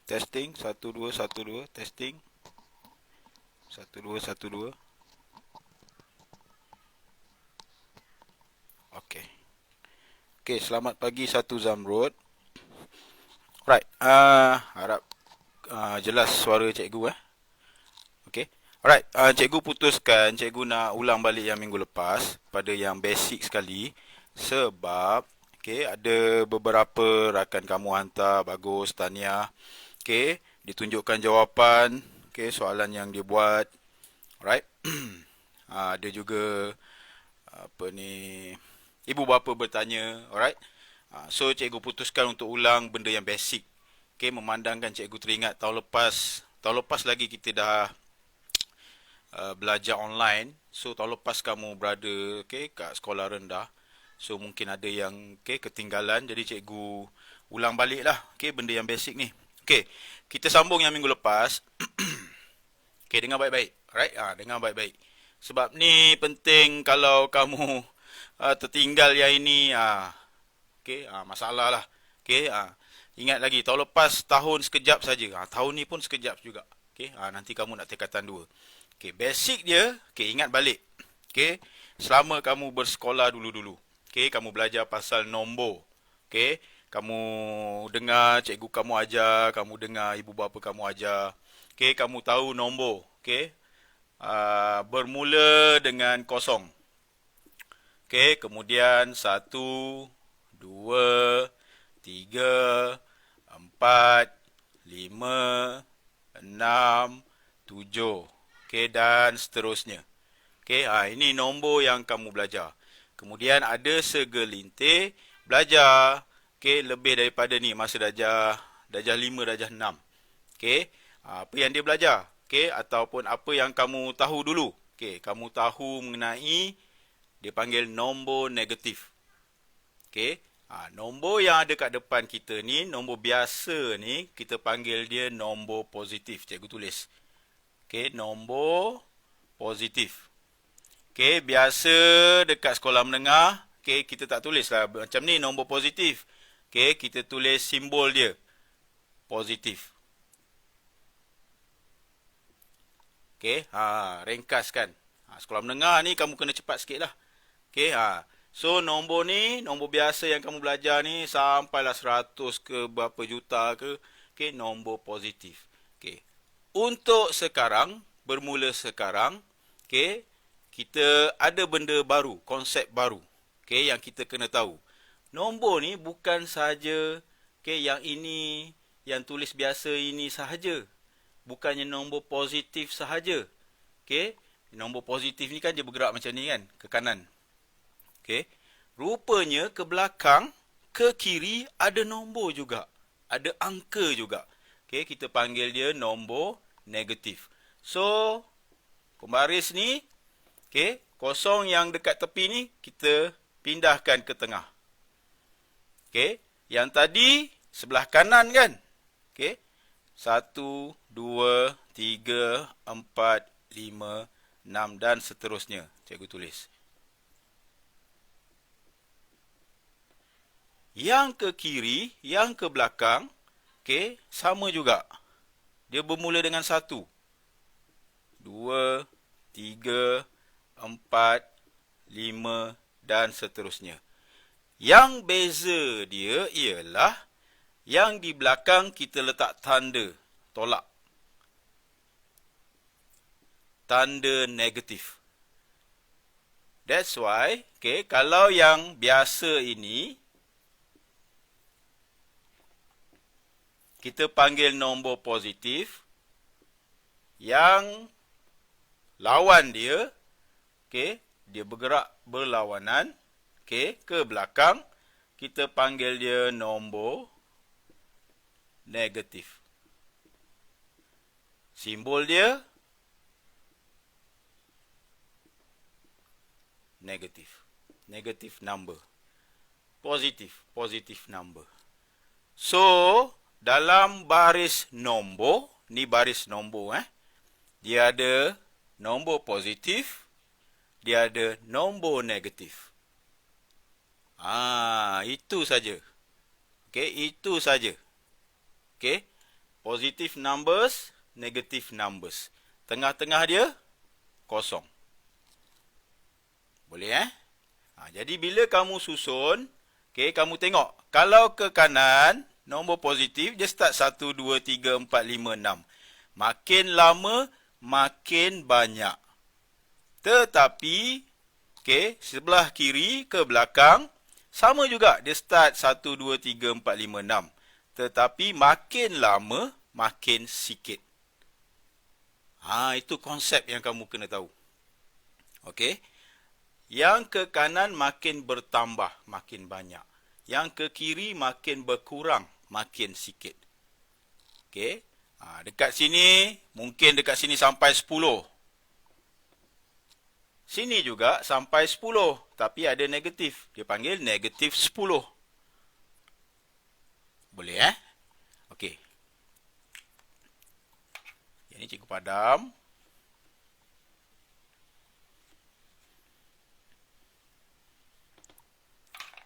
Testing 1 2 1 2 testing 1 2 1 2. Okey. Okey, selamat pagi Satu Zamrud. Right. Harap jelas suara cikgu Okey. Alright, cikgu putuskan cikgu nak ulang balik yang minggu lepas pada yang basic sekali sebab okey ada beberapa rakan kamu hantar bagus tahniah. Okey, ditunjukkan jawapan okey soalan yang dia buat. Alright. Ada juga apa ni ibu bapa bertanya. Alright. So cikgu putuskan untuk ulang benda yang basic. Okey, memandangkan cikgu teringat tahun lepas lagi kita dah belajar online. So tahun lepas kamu berada kat sekolah rendah. So mungkin ada yang ketinggalan. Jadi cikgu ulang balik lah benda yang basic ni. Kita sambung yang minggu lepas. Dengar baik-baik. Alright, dengar baik-baik. Sebab ni penting kalau kamu tertinggal yang ini, masalah lah. Ingat lagi, tahun lepas tahun sekejap saja. Tahun ni pun sekejap juga. Nanti kamu nak tingkatan 2. Basic dia, ingat balik. Selama kamu bersekolah dulu-dulu. Kamu belajar pasal nombor. Kamu dengar cikgu kamu ajar, kamu dengar ibu bapa kamu ajar. Kamu tahu nombor. Bermula dengan kosong. Kemudian 1, 2, 3, 4, 5, 6, 7. Dan seterusnya. Ini nombor yang kamu belajar. Kemudian ada segelintir belajar lebih daripada ni masa darjah 5, darjah 6. Apa yang dia belajar? Ataupun apa yang kamu tahu dulu. Kamu tahu mengenai dia panggil nombor negatif. Nombor yang ada kat depan kita ni, nombor biasa ni, kita panggil dia nombor positif. Cikgu tulis. Nombor positif. Biasa dekat sekolah menengah, kita tak tulis lah macam ni, nombor positif. Kita tulis simbol dia. Positif. Ringkaskan. Sekolah menengah ni kamu kena cepat sikit lah. So nombor ni, nombor biasa yang kamu belajar ni sampailah 100 ke berapa juta ke. Nombor positif. Untuk sekarang, bermula sekarang, kita ada benda baru, konsep baru, yang kita kena tahu. Nombor ni bukan sahaja, yang ini, yang tulis biasa ini sahaja. Bukannya nombor positif sahaja. Nombor positif ni kan dia bergerak macam ni kan, ke kanan. Rupanya ke belakang, ke kiri ada nombor juga. Ada angka juga. Kita panggil dia nombor negatif. So, pembaris ni, kosong yang dekat tepi ni, kita pindahkan ke tengah. Yang tadi, sebelah kanan kan? 1, 2, 3, 4, 5, 6 dan seterusnya. Cikgu tulis. Yang ke kiri, yang ke belakang, sama juga. Dia bermula dengan 1, 2, 3, 4, 5 dan seterusnya. Yang beza dia ialah yang di belakang kita letak tanda tolak. Tanda negatif. That's why, kalau yang biasa ini, kita panggil nombor positif. Yang lawan dia, dia bergerak berlawanan, ke belakang, kita panggil dia nombor negatif. Simbol dia negatif. Negative number. Positif number. So, dalam baris nombor, ni baris nombor dia ada nombor positif, dia ada nombor negatif. Itu saja. Itu saja. Positive numbers, negative numbers. Tengah-tengah dia, kosong. Boleh jadi bila kamu susun, kamu tengok. Kalau ke kanan, nombor positif, dia start 1, 2, 3, 4, 5, 6. Makin lama, makin banyak. Tetapi, sebelah kiri ke belakang, sama juga. Dia start 1, 2, 3, 4, 5, 6. Tetapi makin lama, makin sikit. Itu konsep yang kamu kena tahu. Okey. Yang ke kanan makin bertambah, makin banyak. Yang ke kiri makin berkurang, makin sikit. Okey. Dekat sini, mungkin dekat sini sampai 10. Sini juga sampai 10. Tapi ada negatif. Dia panggil negatif 10. Boleh Okey. Ini cikgu padam.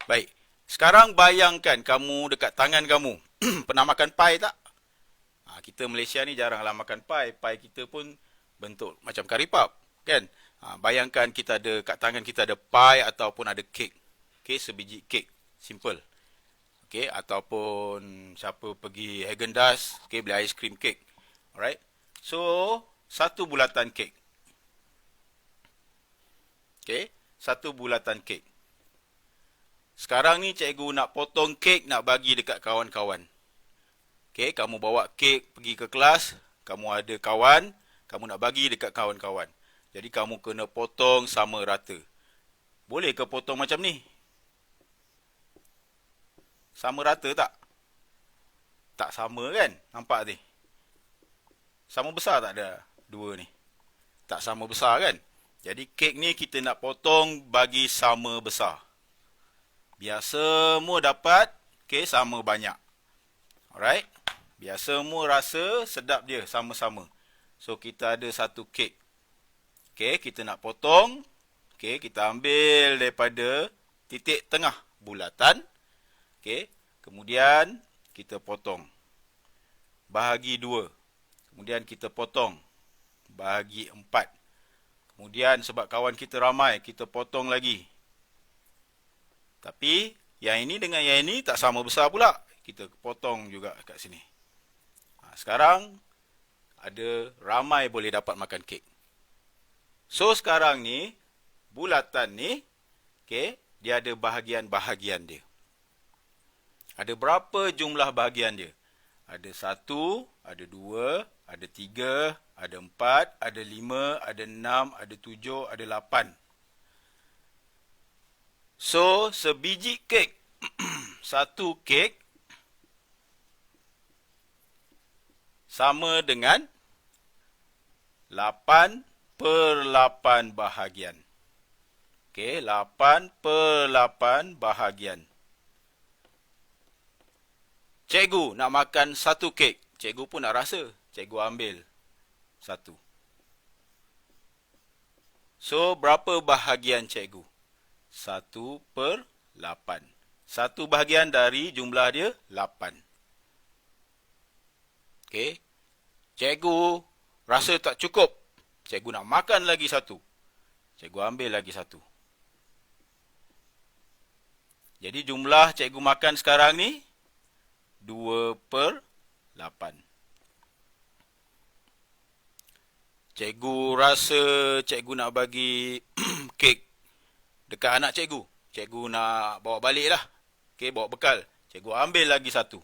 Baik. Sekarang bayangkan kamu dekat tangan kamu. Pernah makan pai tak? Kita Malaysia ni jaranglah makan pai. Pai kita pun bentuk macam karipap. Kan? Bayangkan kita ada, kat tangan kita ada pai ataupun ada kek. Sebiji kek. Simple. Ataupun siapa pergi Häagen-Dazs, beli aiskrim kek. Alright? So, satu bulatan kek. Satu bulatan kek. Sekarang ni cikgu nak potong kek, nak bagi dekat kawan-kawan. Kamu bawa kek pergi ke kelas, kamu ada kawan, kamu nak bagi dekat kawan-kawan. Jadi kamu kena potong sama rata. Boleh ke potong macam ni? Sama rata tak? Tak sama kan? Nampak ni? Sama besar tak ada dua ni? Tak sama besar kan? Jadi kek ni kita nak potong bagi sama besar. Biar semua dapat, sama banyak. Alright? Biar semua rasa sedap dia, sama-sama. So, kita ada satu kek. Kita nak potong. Kita ambil daripada titik tengah bulatan. Kemudian, kita potong. Bahagi 2. Kemudian, kita potong. Bahagi 4. Kemudian, sebab kawan kita ramai, kita potong lagi. Tapi, yang ini dengan yang ini tak sama besar pula. Kita potong juga kat sini. Sekarang, ada ramai boleh dapat makan kek. So, sekarang ni, bulatan ni, dia ada bahagian-bahagian dia. Ada berapa jumlah bahagian dia? Ada 1, ada 2, ada 3, ada 4, ada 5, ada 6, ada 7, ada 8. So, sebiji kek, satu kek, sama dengan 8/8 bahagian. 8/8 bahagian. Cikgu nak makan satu kek. Cikgu pun nak rasa. Cikgu ambil satu. So, berapa bahagian cikgu? 1/8. Satu bahagian dari jumlah dia 8. Cikgu rasa tak cukup. Cikgu nak makan lagi satu. Cikgu ambil lagi satu. Jadi jumlah cikgu makan sekarang ni 2/8. Cikgu rasa cikgu nak bagi kek dekat anak cikgu. Cikgu nak bawa balik lah. Bawa bekal. Cikgu ambil lagi satu.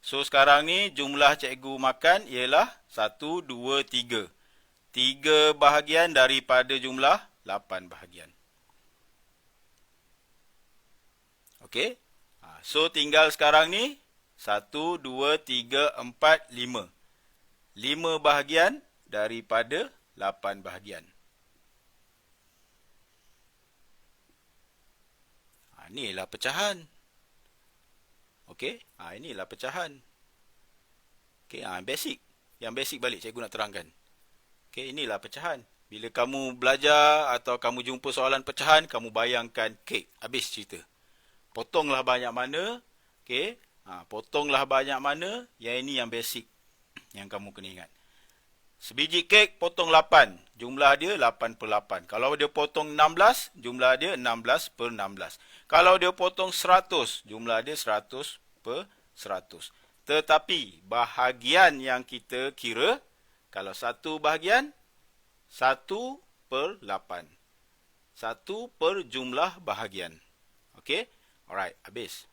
So sekarang ni jumlah cikgu makan ialah 1, 2, 3. 3 bahagian daripada jumlah 8 bahagian. So tinggal sekarang ni 1, 2, 3, 4, 5. 5 bahagian daripada 8 bahagian. Inilah pecahan. Inilah pecahan. Basic. Yang basic balik cikgu nak terangkan. Inilah pecahan. Bila kamu belajar atau kamu jumpa soalan pecahan, kamu bayangkan kek. Habis cerita. Potonglah banyak mana. Okey. Potonglah banyak mana. Yang ini yang basic. Yang kamu kena ingat. Sebiji kek potong 8. Jumlah dia 8 per 8. Kalau dia potong 16, jumlah dia 16 per 16. Kalau dia potong 100, jumlah dia 100 per 100. Tetapi bahagian yang kita kira, kalau satu bahagian, 1 per 8. 1 per jumlah bahagian. Okey? Alright, habis.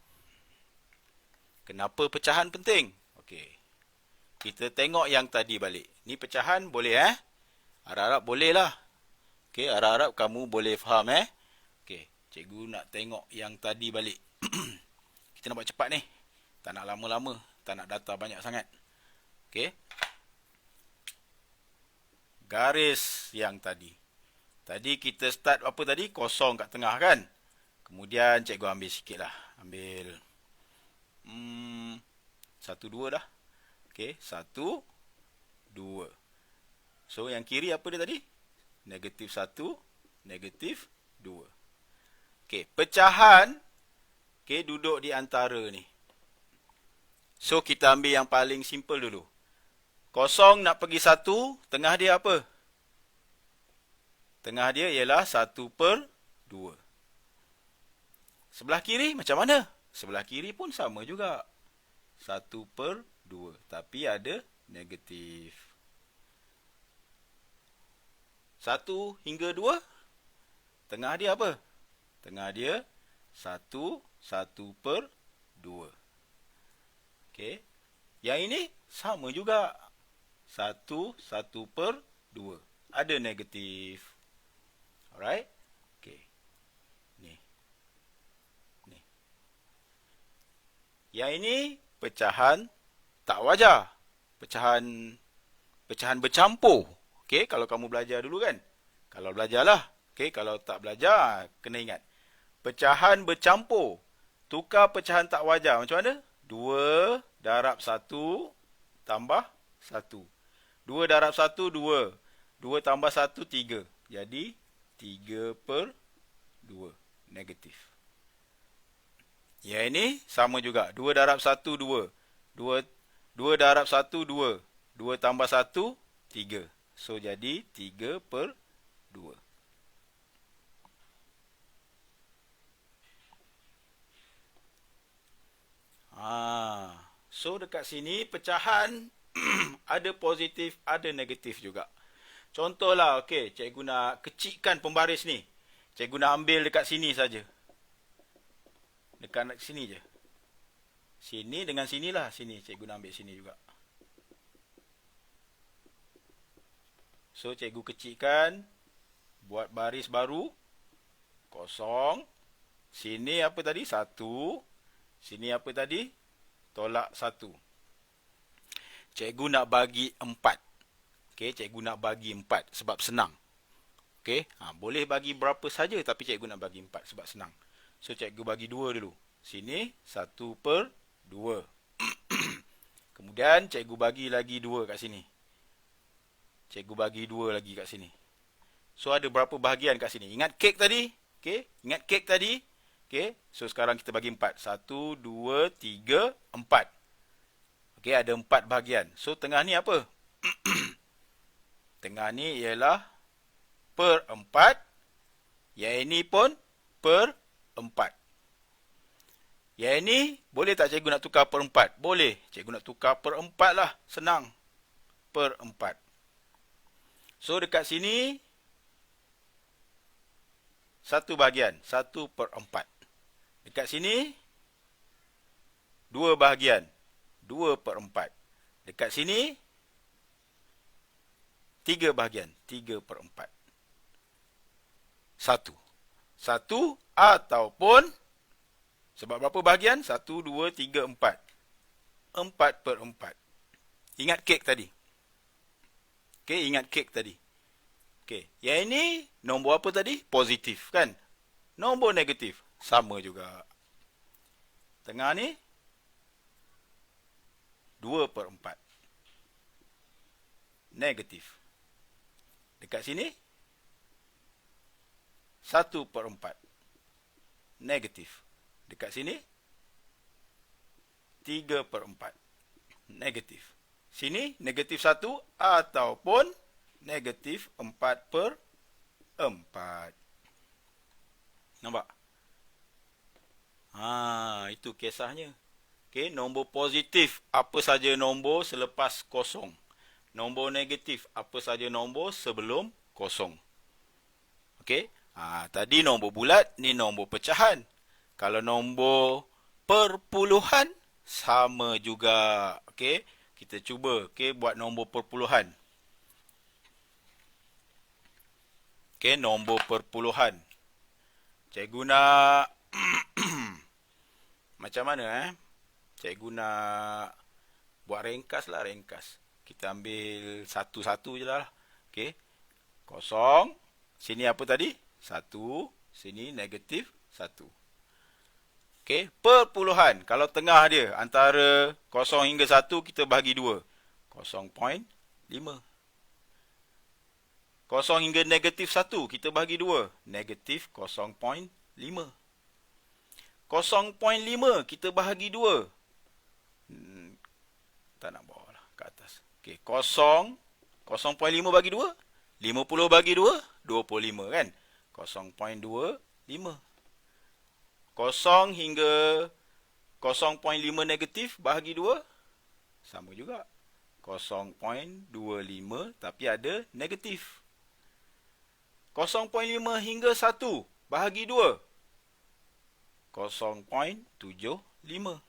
Kenapa pecahan penting? Okey. Kita tengok yang tadi balik. Ni pecahan boleh Harap-harap boleh lah. Okey, harap-harap kamu boleh faham Okey, cikgu nak tengok yang tadi balik. Kita nak buat cepat ni. Tak nak lama-lama. Tak nak data banyak sangat. Okey. Garis yang tadi. Tadi kita start apa tadi? Kosong kat tengah kan? Kemudian cikgu ambil sikit lah. Ambil 1, 2 dah. Okey, 1, 2. So, yang kiri apa dia tadi? Negatif 1, negatif 2. Okey, pecahan duduk di antara ni. So, kita ambil yang paling simple dulu. Kosong nak pergi 1, tengah dia apa? Tengah dia ialah 1 per 2. Sebelah kiri macam mana? Sebelah kiri pun sama juga. 1 per 2. Tapi ada negatif. 1 hingga 2. Tengah dia apa? Tengah dia 1, 1 per 2. Okey. Yang ini sama juga. 1, 1 per 2. Ada negatif. Alright. Okey. Ni. Yang ini pecahan tak wajar. Pecahan bercampur. Okey, kalau kamu belajar dulu kan. Kalau belajarlah. Okey, kalau tak belajar, kena ingat. Pecahan bercampur. Tukar pecahan tak wajar. Macam mana? 2 darab 1 tambah 1. 2 darab 1, 2. 2 tambah 1, 3. Jadi, 3 per 2. Negatif. Yang ini sama juga. 2 darab 1, 2. 2 darab 1, 2. 2 tambah 1, 3. So, jadi 3 per 2. So, dekat sini pecahan ada positif, ada negatif juga. Contohlah, okey, cikgu nak kecilkan pembaris ni. Cikgu nak ambil dekat sini saja. Dekat sini je. Sini dengan sinilah. Sini, cikgu nak ambil sini juga. So, cikgu kecilkan. Buat baris baru. Kosong. Sini apa tadi? 1. Sini apa tadi? Tolak 1. Cikgu nak bagi 4. Okey, cikgu nak bagi 4 sebab senang. Okey, boleh bagi berapa saja tapi cikgu nak bagi 4 sebab senang. So, cikgu bagi 2 dulu. Sini 1 per 2. Kemudian, cikgu bagi lagi 2 kat sini. Cikgu bagi 2 lagi kat sini. So, ada berapa bahagian kat sini? Ingat kek tadi? Okey, ingat kek tadi? Okey, so sekarang kita bagi 4. 1, 2, 3, 4. Okey, ada 4 bahagian. So, tengah ni apa? Tengah ni ialah per 4. Yang ini pun per 4. Yang ini, boleh tak cikgu nak tukar per 4? Boleh. Cikgu nak tukar per 4 lah. Senang. Per 4. So, dekat sini, 1 bahagian. 1 per 4. Dekat sini, 2 bahagian. 2 per 4. Dekat sini, 3 bahagian. 3 per 4. 1. 1 ataupun, sebab berapa bahagian? 1, 2, 3, 4. 4 per 4. Ingat kek tadi. Okey, ingat kek tadi. Okey, yang ini, nombor apa tadi? Positif, kan? Nombor negatif, sama juga. Tengah ni, 2 per 4. Negatif. Dekat sini, 1 per 4. Negatif. Dekat sini 3/4. Negatif. Sini negatif 1 ataupun negatif 4/4. Nampak? Itu kisahnya. Okey, nombor positif apa saja nombor selepas kosong. Nombor negatif apa saja nombor sebelum kosong. Okey. Tadi nombor bulat, ni nombor pecahan. Kalau nombor perpuluhan sama juga. Okey, kita cuba buat nombor perpuluhan. Okey, nombor perpuluhan. Cikgu nak macam mana Cikgu nak buat ringkas lah, ringkas. Kita ambil satu-satu je lah. Okey. Kosong. Sini apa tadi? 1. Sini negatif 1. Okey. Perpuluhan. Kalau tengah dia antara 0 hingga 1 kita bahagi 2. 0.5. 0 hingga negatif 1 kita bahagi 2. Negatif 0.5. 0.5 kita bahagi 2. Tak nak bawa lah ke atas. Okey, 0.5 bagi 2. 50 bagi 2, 25 kan? 0.25. 0 hingga 0.5 negatif bahagi 2. Sama juga. 0.25 tapi ada negatif. 0.5 hingga 1 bahagi 2. 0.75.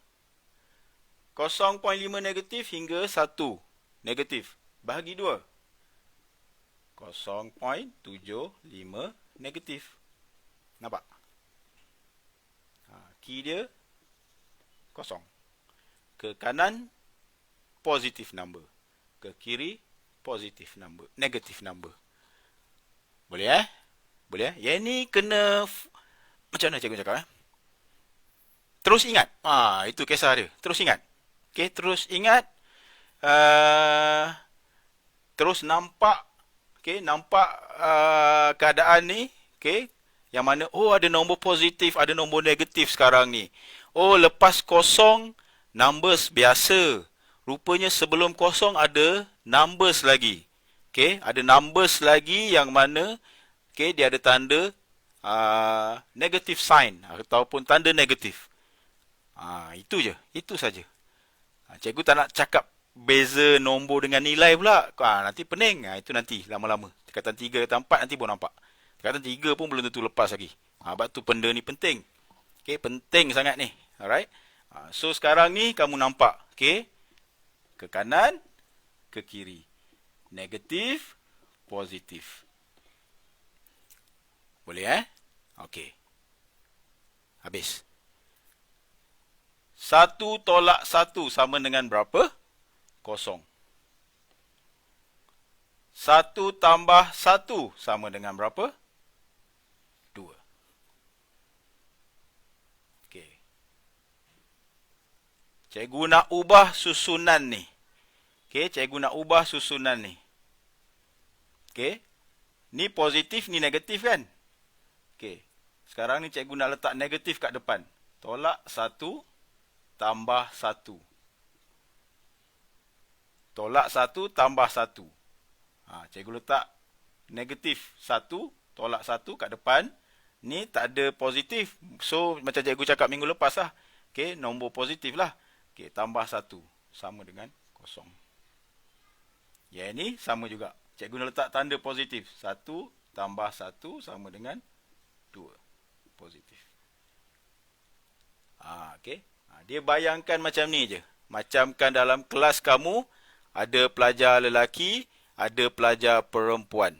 0.5 negatif hingga 1 negatif. Bahagi 2. 0.75 negatif. Nampak? Key dia kosong. Ke kanan, positif number. Ke kiri, positif number. Negatif number. Boleh Boleh Yang ni kena... Macam mana cikgu cakap Terus ingat. Itu kisah dia. Terus ingat. Okey, terus ingat. Terus nampak. Okey, nampak keadaan ni. Okey, yang mana ada nombor positif, ada nombor negatif sekarang ni. Lepas kosong numbers biasa. Rupanya sebelum kosong ada numbers lagi. Okey, ada numbers lagi yang mana dia ada tanda negative sign ataupun tanda negatif. Itu je. Itu saja. Cikgu tak nak cakap beza nombor dengan nilai pula. Nanti pening. Itu nanti lama-lama. Tingkatan 3, tingkatan 4 nanti baru nampak. Tingkatan 3 pun belum tentu lepas lagi. Sebab tu benda ni penting. Okay, penting sangat ni. Alright. So sekarang ni kamu nampak. Okay. Ke kanan, ke kiri. Negatif, positif. Boleh Okay. Habis. 1 tolak 1 sama dengan berapa? 0. 1 tambah 1 sama dengan berapa? 2. Okey. Cikgu nak ubah susunan ni. Okey, cikgu nak ubah susunan ni. Okey. Ni positif, ni negatif kan? Okey. Sekarang ni cikgu nak letak negatif kat depan. Tolak 1 tambah 1. Tolak 1 tambah 1. Cikgu letak negatif 1, tolak 1 kat depan. Ni tak ada positif. So, macam cikgu cakap minggu lepas lah. Okay, nombor positif lah. Okay, tambah 1. Sama dengan 0. Yang ni sama juga. Cikgu nak letak tanda positif. 1 tambah 1 sama dengan 2. Positif. Okay. Dia bayangkan macam ni je. Macamkan dalam kelas kamu, ada pelajar lelaki, ada pelajar perempuan.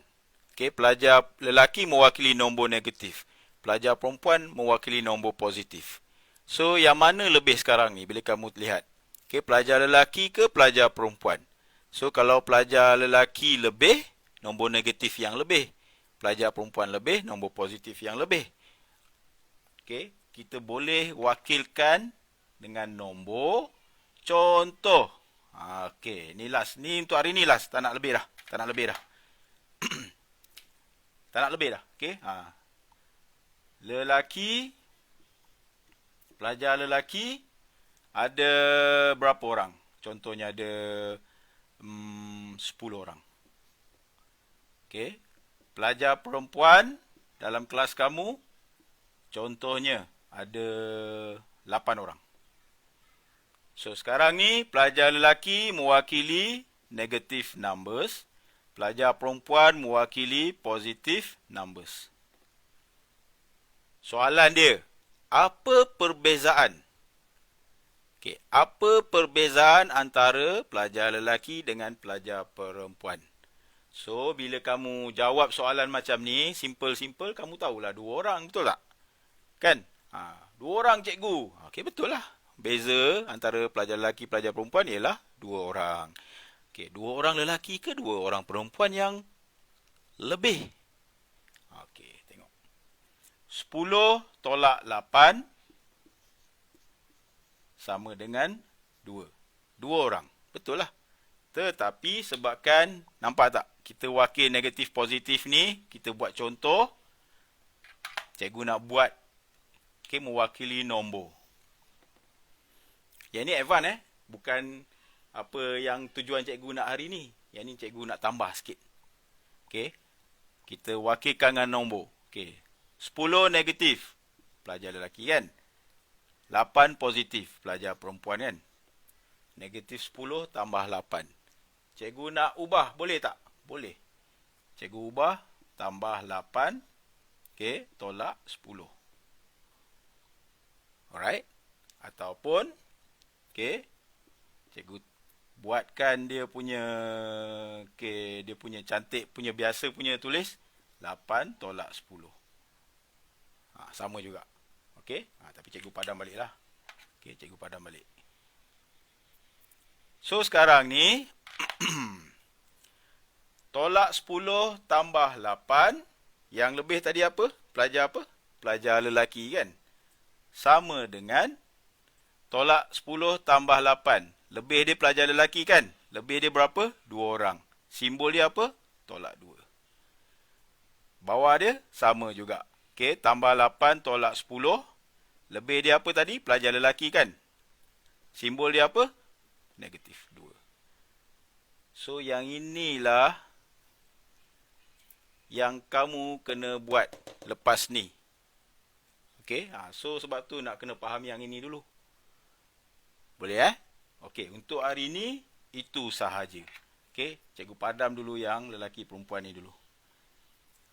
Okay, pelajar lelaki mewakili nombor negatif. Pelajar perempuan mewakili nombor positif. So, yang mana lebih sekarang ni bila kamu lihat? Okay, pelajar lelaki ke pelajar perempuan? So, kalau pelajar lelaki lebih, nombor negatif yang lebih. Pelajar perempuan lebih, nombor positif yang lebih. Okay, kita boleh wakilkan dengan nombor contoh. Okey, ni last. Ni untuk hari ni last. Tak nak lebih dah. Tak nak lebih dah. Tak nak lebih dah. Okey. Lelaki Pelajar lelaki ada berapa orang? Contohnya ada 10 orang. Okey. Pelajar perempuan dalam kelas kamu, contohnya ada 8 orang. So, sekarang ni pelajar lelaki mewakili negative numbers. Pelajar perempuan mewakili positive numbers. Soalan dia, apa perbezaan? Okay, apa perbezaan antara pelajar lelaki dengan pelajar perempuan? So, bila kamu jawab soalan macam ni, simple-simple, kamu tahulah 2 orang, betul tak? Kan? 2 orang cikgu. Okey, betul lah. Beza antara pelajar lelaki pelajar perempuan ialah 2 orang. Okey, 2 orang lelaki ke 2 orang perempuan yang lebih? Okey, tengok. 10 tolak 8 sama dengan 2. 2 orang. Betul lah. Tetapi sebabkan, nampak tak? Kita wakil negatif positif ni, kita buat contoh. Cikgu nak buat, mewakili nombor. Yang ni advance bukan apa yang tujuan cikgu nak hari ni. Yang ni cikgu nak tambah sikit. Okey. Kita wakilkan dengan nombor. Okey. 10 negatif. Pelajar lelaki kan? 8 positif. Pelajar perempuan kan? Negatif 10 tambah 8. Cikgu nak ubah. Boleh tak? Boleh. Cikgu ubah. Tambah 8. Okey. Tolak 10. Alright. Ataupun okey, cikgu buatkan dia punya dia punya cantik punya biasa punya tulis 8 tolak 10. Sama juga. Okey, tapi cikgu padam baliklah. Okey, cikgu padam balik. So sekarang ni tolak 10 tambah 8, yang lebih tadi apa? Pelajar apa? Pelajar lelaki kan? Sama dengan tolak 10 tambah 8. Lebih dia pelajar lelaki kan? Lebih dia berapa? 2 orang. Simbol dia apa? Tolak 2. Bawah dia sama juga. Okey, tambah 8 tolak 10. Lebih dia apa tadi? Pelajar lelaki kan? Simbol dia apa? Negatif 2. So, yang inilah yang kamu kena buat lepas ni. Okey, so sebab tu nak kena faham yang ini dulu. Boleh Okey, untuk hari ni itu sahaja. Okey, cikgu padam dulu yang lelaki perempuan ni dulu.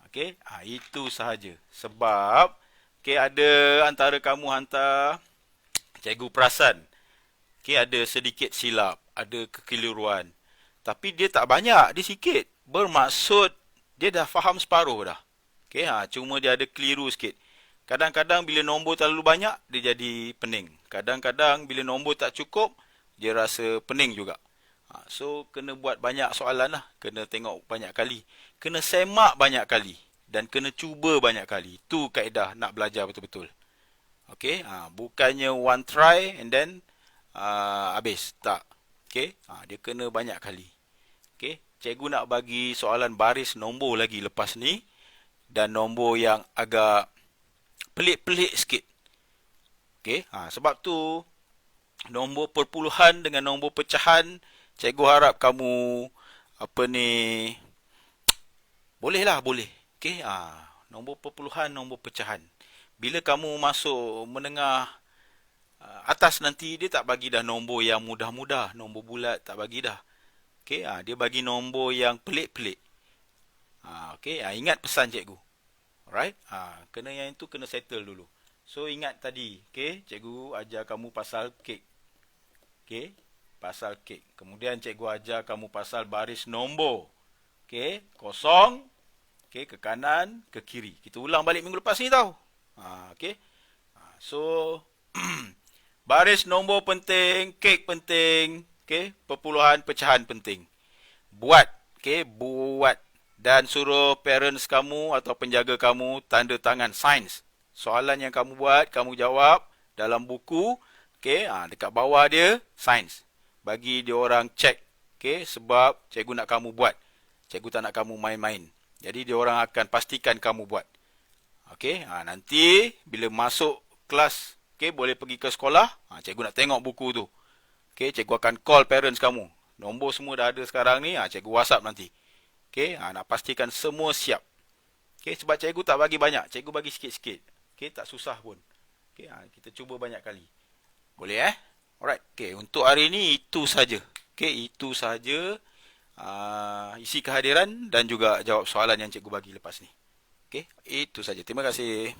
Okey, itu sahaja. Sebab okey, ada antara kamu hantar, cikgu perasan. Okey, ada sedikit silap, ada kekeliruan. Tapi dia tak banyak, dia sikit. Bermaksud dia dah faham separuh dah. Okey, cuma dia ada keliru sikit. Kadang-kadang bila nombor terlalu banyak, dia jadi pening. Kadang-kadang bila nombor tak cukup, dia rasa pening juga. So, kena buat banyak soalan lah. Kena tengok banyak kali. Kena semak banyak kali. Dan kena cuba banyak kali. Itu kaedah nak belajar betul-betul. Okay, bukannya one try and then habis. Tak. Okay, dia kena banyak kali. Okay, cikgu nak bagi soalan baris nombor lagi lepas ni. Dan nombor yang agak pelik-pelik sikit. Okey, sebab tu nombor perpuluhan dengan nombor pecahan, cikgu harap kamu bolehlah. Okey, nombor perpuluhan, nombor pecahan. Bila kamu masuk menengah atas nanti, dia tak bagi dah nombor yang mudah-mudah, nombor bulat tak bagi dah. Okey, dia bagi nombor yang pelik-pelik. Okey, ingat pesan cikgu. Alright, kena yang itu kena settle dulu. So ingat tadi, okay, cikgu ajar kamu pasal kek. Okay, pasal kek. Kemudian cikgu ajar kamu pasal baris nombor. Okay, kosong, okay, ke kanan, ke kiri. Kita ulang balik minggu lepas ni tau. Okay, so baris nombor penting, kek penting, okay, perpuluhan, pecahan penting. Buat, okay, buat. Dan suruh parents kamu atau penjaga kamu tanda tangan sains. Soalan yang kamu buat, kamu jawab dalam buku. Okay, dekat bawah dia, sains. Bagi dia orang cek. Okay, sebab cikgu nak kamu buat. Cikgu tak nak kamu main-main. Jadi dia orang akan pastikan kamu buat. Okay, nanti bila masuk kelas, Okey, boleh pergi ke sekolah. Cikgu nak tengok buku tu. Okey, cikgu akan call parents kamu. Nombor semua dah ada sekarang ni. Cikgu WhatsApp nanti. Okey, nak pastikan semua siap. Okey, sebab cikgu tak bagi banyak. Cikgu bagi sikit-sikit. Okey, tak susah pun. Okey, kita cuba banyak kali. Boleh Alright. Okey, untuk hari ni itu saja. Okey, itu saja. Isi kehadiran dan juga jawab soalan yang cikgu bagi lepas ni. Okey, itu saja. Terima kasih.